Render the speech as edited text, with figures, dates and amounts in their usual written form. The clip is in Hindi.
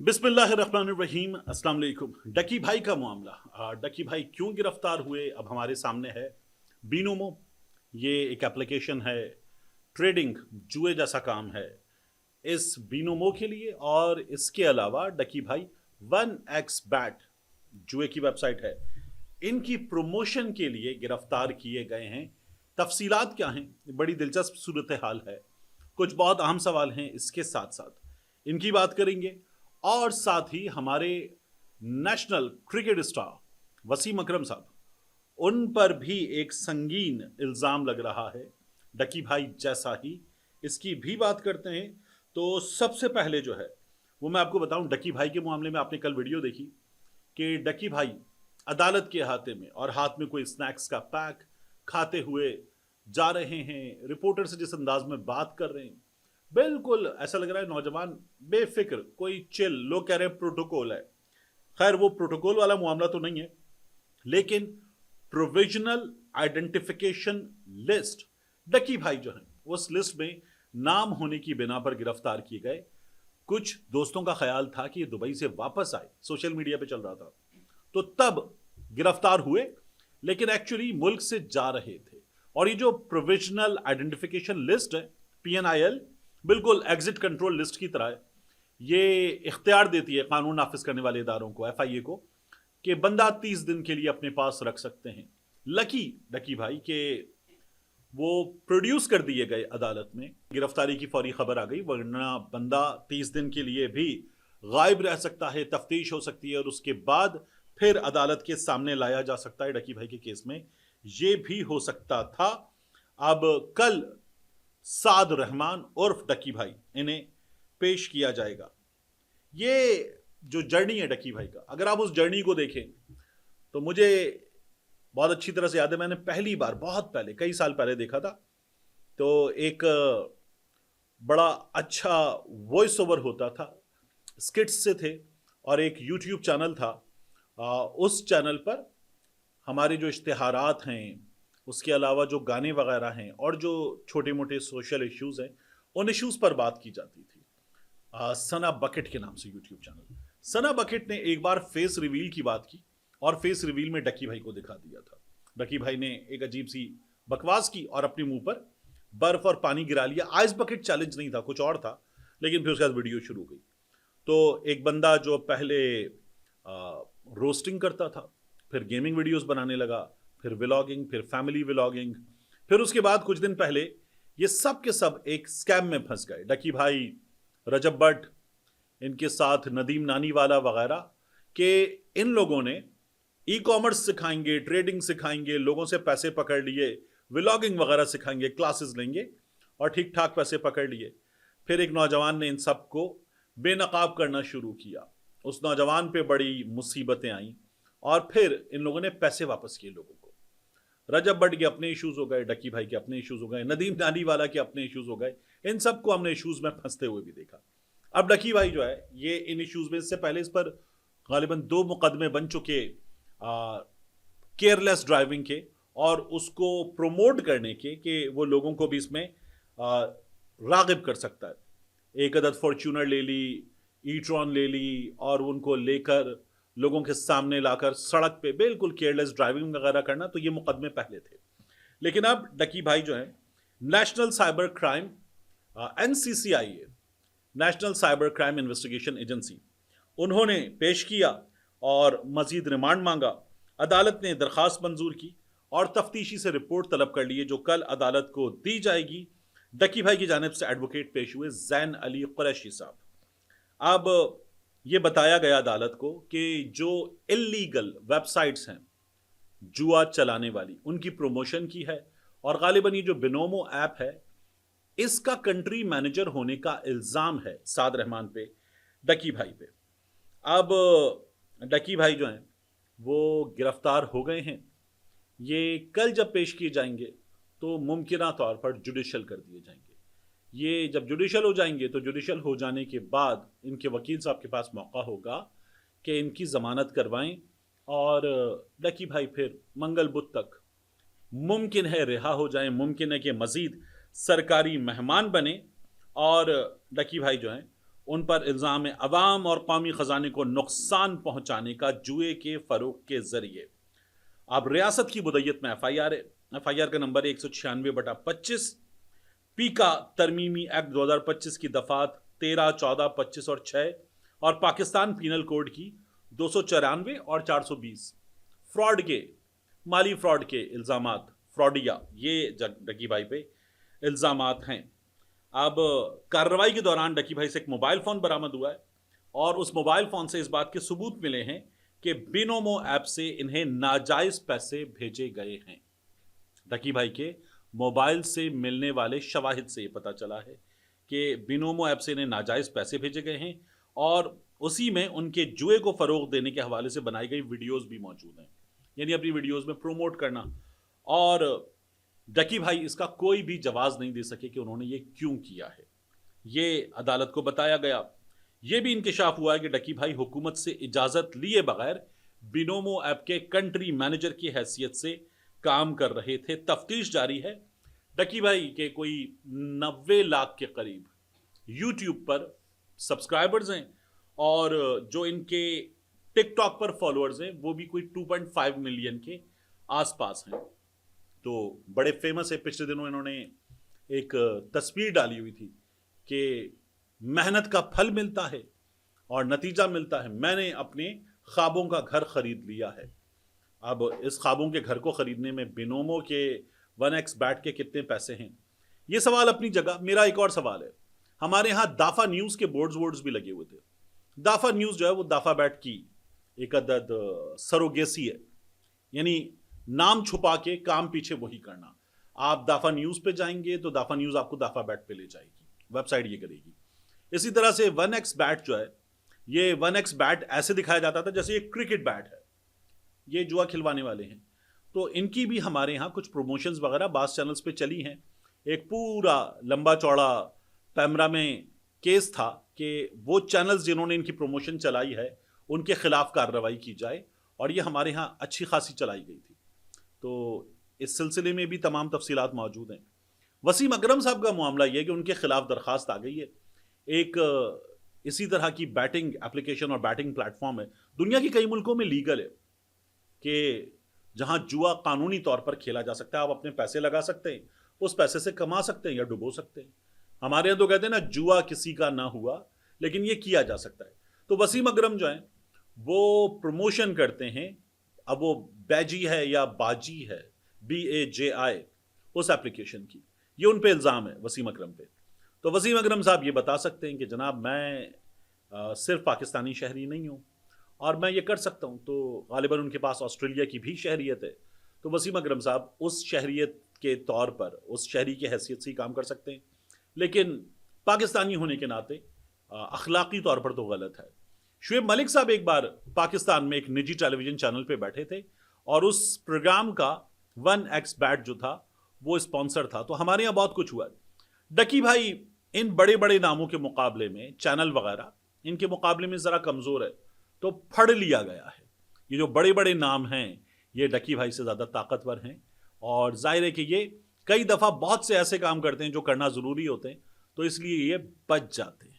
बिस्मिल्लाहिर्रहमानिर्रहीम अस्सलाम वालेकुम। डकी भाई का मामला, डकी भाई क्यों गिरफ्तार हुए अब हमारे सामने है। बीनोमो ये एक एप्लीकेशन है, ट्रेडिंग जुए जैसा काम है इस बीनोमो के लिए। और इसके अलावा डकी भाई 1x बैट जुए की वेबसाइट है, इनकी प्रमोशन के लिए गिरफ्तार किए गए हैं। तफसीलात क्या हैं, बड़ी दिलचस्प सूरत हाल है। कुछ बहुत अहम सवाल हैं, इसके साथ साथ इनकी बात करेंगे। और साथ ही हमारे नेशनल क्रिकेट स्टार वसीम अकरम साहब, उन पर भी एक संगीन इल्ज़ाम लग रहा है डकी भाई जैसा ही, इसकी भी बात करते हैं। तो सबसे पहले जो है वो मैं आपको बताऊं, डकी भाई के मामले में आपने कल वीडियो देखी कि डकी भाई अदालत के हाथे में और हाथ में कोई स्नैक्स का पैक खाते हुए जा रहे हैं। रिपोर्टर से जिस अंदाज में बात कर रहे हैं, बिल्कुल ऐसा लग रहा है नौजवान बेफिक्र, कोई चिल। लोग कह रहे हैं प्रोटोकॉल है। खैर वो प्रोटोकॉल वाला मामला तो नहीं है, लेकिन प्रोविजनल आइडेंटिफिकेशन लिस्ट, डकी भाई जो है उस लिस्ट में नाम होने की बिना पर गिरफ्तार किए गए। कुछ दोस्तों का ख्याल था कि ये दुबई से वापस आए, सोशल मीडिया पे चल रहा था, तो तब गिरफ्तार हुए, लेकिन एक्चुअली मुल्क से जा रहे थे। और ये जो प्रोविजनल आइडेंटिफिकेशन लिस्ट है, PNIL, बिल्कुल एग्जिट कंट्रोल लिस्ट की तरह है। ये इख्तियार देती है कानून नाफिज करने वाले इदारों को, FIA को, कि बंदा 30 दिन के लिए अपने पास रख सकते हैं। लकी डकी भाई के वो प्रोड्यूस कर दिए गए अदालत में, गिरफ्तारी की फौरी खबर आ गई, वरना बंदा 30 दिन के लिए भी गायब रह सकता है, तफ्तीश हो सकती है और उसके बाद फिर अदालत के सामने लाया जा सकता है। डकी भाई के केस में ये भी हो सकता था। अब कल साद रहमान उर्फ डकी भाई, इन्हें पेश किया जाएगा। ये जो जर्नी है डकी भाई का, अगर आप उस जर्नी को देखें तो मुझे बहुत अच्छी तरह से याद है, मैंने पहली बार बहुत पहले, कई साल पहले देखा था। तो एक बड़ा अच्छा वॉइस ओवर होता था, स्किट्स से थे, और एक यूट्यूब चैनल था। उस चैनल पर हमारे जो इश्तिहारात हैं, उसके अलावा जो गाने वगैरह हैं और जो छोटे मोटे सोशल इश्यूज़ हैं, उन इश्यूज़ पर बात की जाती थी। सना बकेट के नाम से यूट्यूब चैनल। सना बकेट ने एक बार फेस रिवील की बात की और फेस रिवील में डकी भाई को दिखा दिया था। डकी भाई ने एक अजीब सी बकवास की और अपने मुंह पर बर्फ और पानी गिरा लिया। आइस बकेट चैलेंज नहीं था, कुछ और था, लेकिन फिर उसके बाद वीडियो शुरू हो गई। तो एक बंदा जो पहले रोस्टिंग करता था, फिर गेमिंग वीडियोस बनाने लगा, फिर व्लॉगिंग, फिर फैमिली व्लॉगिंग, फिर उसके बाद कुछ दिन पहले ये सब के सब एक स्कैम में फंस गए। डकी भाई, रजब भट्ट, इनके साथ नदीम नानीवाला वगैरह के इन लोगों ने ई कॉमर्स सिखाएंगे, ट्रेडिंग सिखाएंगे, लोगों से पैसे पकड़ लिए, व्लॉगिंग वगैरह सिखाएंगे, क्लासेस लेंगे, और ठीक ठाक पैसे पकड़ लिए। फिर एक नौजवान ने इन सबको बेनकाब करना शुरू किया। उस नौजवान पे बड़ी मुसीबतें आईं और फिर इन लोगों ने पैसे वापस किए लोगों को। रजब भट्ट के अपने इश्यूज हो गए, डकी भाई के अपने इश्यूज हो गए, नदीम नानीवाला के अपने इश्यूज हो गए। इन सबको हमने इश्यूज में फंसते हुए भी देखा। अब डकी भाई जो है ये इन इश्यूज में, इससे पहले इस पर गालिबन 2 मुकदमे बन चुके केयरलेस ड्राइविंग के और उसको प्रोमोट करने के, कि वो लोगों को भी इसमें रागिब कर सकता है। एक अदद फॉर्च्यूनर ले ली, ई-ट्रॉन ले ली, और उनको लेकर लोगों के सामने लाकर सड़क पे बिल्कुल केयरलेस ड्राइविंग वगैरह करना, तो ये मुकदमे पहले थे। लेकिन अब डकी भाई जो है, national cyber crime NCCI, national cyber crime investigation agency, उन्होंने पेश किया और मजीद रिमांड मांगा। अदालत ने दरखास्त मंजूर की और तफ्तीशी से रिपोर्ट तलब कर ली है, जो कल अदालत को दी जाएगी। डकी भाई की जानिब से एडवोकेट पेश हुए जैन अली कुरैशी साहब। अब ये बताया गया अदालत को कि जो इल्लीगल वेबसाइट्स हैं जुआ चलाने वाली, उनकी प्रमोशन की है, और गालिबन ये जो बिनोमो ऐप है, इसका कंट्री मैनेजर होने का इल्ज़ाम है साद रहमान पे, डकी भाई पे। अब डकी भाई जो हैं वो गिरफ्तार हो गए हैं। ये कल जब पेश किए जाएंगे तो मुमकिना तौर पर जुडिशल कर दिए जाएंगे। ये जब जुडिशल हो जाएंगे तो जुडिशल हो जाने के बाद इनके वकील साहब के पास मौका होगा कि इनकी ज़मानत करवाएं, और डकी भाई फिर मंगल बुध तक मुमकिन है रिहा हो जाएं, मुमकिन है कि मज़ीद सरकारी मेहमान बने और डकी भाई जो हैं उन पर इल्ज़ाम है अवाम और कौमी ख़जाने को नुकसान पहुंचाने का जुए के फ़रोग के ज़रिए। अब रियासत की मुद्दत में FIR है। FIR का नंबर है 196/25। पीका तरमीमी एक्ट 2025 की दफात 13, 14, 25 और 6 और पाकिस्तान पीनल कोड की 294 और 420 फ्रॉड के, माली फ्रॉड के इल्ज़ामात, फ्रॉडिया, ये डकी भाई पे इल्ज़ामात हैं। अब कार्रवाई के दौरान डकी भाई से एक मोबाइल फ़ोन बरामद हुआ है और उस मोबाइल फ़ोन से इस बात के सबूत मिले हैं कि बिनोमो ऐप से इन्हें नाजायज़ पैसे भेजे गए हैं। डकी भाई के मोबाइल से मिलने वाले शवाहिद से ये पता चला है कि बिनोमो ऐप से इन्हें नाजायज़ पैसे भेजे गए हैं और उसी में उनके जुए को फ़रोग देने के हवाले से बनाई गई वीडियोस भी मौजूद हैं, यानी अपनी वीडियोस में प्रोमोट करना। और डकी भाई इसका कोई भी जवाब नहीं दे सके कि उन्होंने ये क्यों किया है। ये अदालत को बताया गया। ये भी इंकशाफ हुआ है कि डकी भाई हुकूमत से इजाज़त लिए बगैर बिनोमो ऐप के कंट्री मैनेजर की हैसियत से काम कर रहे थे। तफ्तीश जारी है। डकी भाई के कोई 90 लाख के करीब यूट्यूब पर सब्सक्राइबर्स हैं और जो इनके टिकटॉक पर फॉलोअर्स हैं वो भी कोई 2.5 मिलियन के आसपास हैं। तो बड़े फेमस है। पिछले दिनों इन्होंने एक तस्वीर डाली हुई थी कि मेहनत का फल मिलता है और नतीजा मिलता है, मैंने अपने ख्वाबों का घर खरीद लिया है। अब इस ख्वाबों के घर को खरीदने में बिनोमो के 1x बैट के कितने पैसे हैं, ये सवाल अपनी जगह। मेरा एक और सवाल है, हमारे यहाँ दाफा न्यूज़ के बोर्ड्स भी लगे हुए थे। दाफा न्यूज़ जो है वो दाफा बैट की एक अदद सरोगेसी है, यानी नाम छुपा के काम पीछे वही करना। आप दाफा न्यूज़ पे जाएंगे तो दाफा न्यूज़ आपको दाफा बैट पे ले जाएगी, वेबसाइट ये करेगी। इसी तरह से 1x बैट जो है, ये 1x बैट ऐसे दिखाया जाता था जैसे ये क्रिकेट बैट है, ये जुआ खिलवाने वाले हैं। तो इनकी भी हमारे यहाँ कुछ प्रमोशंस वगैरह बास चैनल्स पे चली हैं। एक पूरा लंबा चौड़ा पैमरा में केस था कि वो चैनल्स जिन्होंने इनकी प्रमोशन चलाई है उनके खिलाफ कार्रवाई की जाए, और ये हमारे यहाँ अच्छी खासी चलाई गई थी। तो इस सिलसिले में भी तमाम तफसीलात मौजूद हैं। वसीम अकरम साहब का मामला यह है कि उनके खिलाफ दरख्वास्त आ गई है। एक इसी तरह की बैटिंग एप्लीकेशन और बैटिंग प्लेटफॉर्म है, दुनिया के कई मुल्कों में लीगल है कि जहां जुआ कानूनी तौर पर खेला जा सकता है। आप अपने पैसे लगा सकते हैं, उस पैसे से कमा सकते हैं या डुबो सकते हैं। हमारे यहाँ तो कहते हैं ना, जुआ किसी का ना हुआ, लेकिन ये किया जा सकता है। तो वसीम अकरम जो है वो प्रमोशन करते हैं, अब वो बैजी है या बाजी है, BAJI, उस एप्लीकेशन की। ये उन पे इल्ज़ाम है वसीम अकरम पे। तो वसीम अकरम साहब ये बता सकते हैं कि जनाब मैं सिर्फ पाकिस्तानी शहरी नहीं हूँ और मैं ये कर सकता हूँ। तो गालिबन उनके पास ऑस्ट्रेलिया की भी शहरियत है। तो वसीम अकरम साहब उस शहरियत के तौर पर, उस शहरी की हैसियत से ही काम कर सकते हैं, लेकिन पाकिस्तानी होने के नाते अखलाकी तौर पर तो गलत है। शुएब मलिक साहब एक बार पाकिस्तान में एक निजी टेलीविज़न चैनल पे बैठे थे और उस प्रोग्राम का 1x बैट जो था वो स्पॉन्सर था। तो हमारे यहाँ बहुत कुछ हुआ। डकी भाई इन बड़े बड़े नामों के मुकाबले में, चैनल वगैरह इनके मुकाबले में ज़रा कमज़ोर है, तो फड़ लिया गया है। ये जो बड़े बड़े नाम हैं ये डकी भाई से ज़्यादा ताकतवर हैं, और जाहिर है कि ये कई दफ़ा बहुत से ऐसे काम करते हैं जो करना ज़रूरी होते हैं, तो इसलिए ये बच जाते हैं।